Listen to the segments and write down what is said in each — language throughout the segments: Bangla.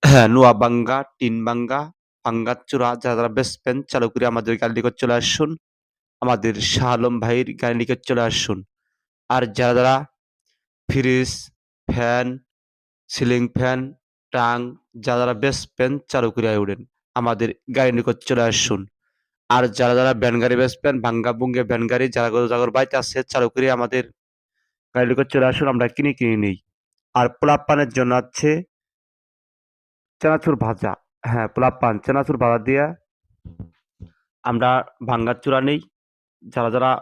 হ্যাঁ, নোয়া ভাঙ্গা, টিন ভাঙ্গা, ভাঙ্গার চূড়া যারা বেচবেন চালু করে আমাদের গাড়ির নিকট চলে আসুন। আমাদের শাহ আলম ভাইয়ের গাড়ির নিকট চলে আসুন। আর যারা fridge, fan, ceiling fan, tongue যারা বেচবেন চালু করে উঠেন আমাদের গাড়ির নিকট চলে আসুন। আর যারা ভ্যান গাড়ি বেচবেন ভাঙ্গা ভুঙ্গে ভ্যান গাড়ি যাগর বাড়িতে আছে চালু করে আমাদের গাড়ির নিকট চলে আসুন, আমরা কিনে নিই। আর পোলাপ পানের জন্য আছে চানাচুর ভাজা। হ্যাঁ, পোলাপ পান চানাচুর ভাজা দিয়ে আমরা ভাঙ্গার চূড়া নেই। যারা যারা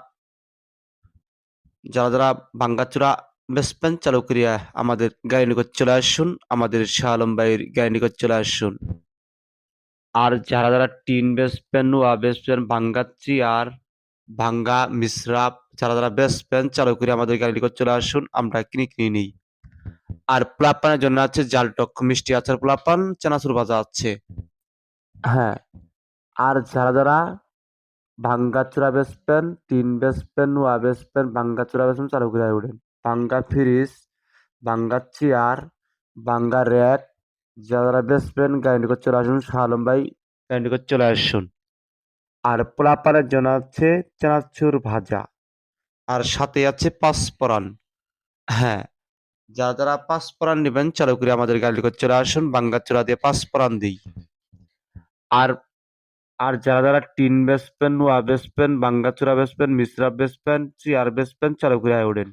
যারা ভাঙ্গার চূড়া বেচবেন চালু করিয়া আমাদের গাড়ির নিকট চলে আসুন, আমাদের শাহ আলম ভাইয়ের গাড়ির নিকট চলে আসুন। আর যারা টিন বেচবেন, নোয়া বেচবেন, ভাঙ্গা চেয়ার, ভাঙ্গা মিসরাপ যারা বেচবেন চালু করে আমাদের গাড়ির নিকট চলে আসুন, আমরা কিনে নিই। আর পোলাপানের জন্য আছে জাল টক মিষ্টি আচার পোলাপান, চানাচুর ভাজা আছে। হ্যাঁ, আর যারা ভাঙ্গাচোরা বেচবেন, টিন বেচবেন, নোয়া বেচবেন, ভাঙ্গাচোরা বেচবেন চালু করে উঠেন। ভাঙ্গা ফ্রিজ, ভাঙ্গা চেয়ার, ভাঙ্গা র্যাক যারা বেচবেন গাড়ি নিকট চলে আসুন, শাহ আলম ভাই গাড়ি নিকট চলে আসুন। আর পোলাপানের জন্য আছে চানাচুর ভাজা, আর সাথে আছে পাঁচফোড়ন। হ্যাঁ, যারা পাঁচফোড়ন নেবেন চালু করে আমাদের গাড়ি নিকট চলে আসুন, ভাঙ্গাচোরা দিয়ে পাঁচফোড়ন দিই। আর আর যারা টিন বেচবেন, নোয়া বেচবেন, ভাঙ্গাচোরা বেচবেন, মিশ্রাপ বেচবেন, চেয়ার বেচবেন চালু করে উঠেন।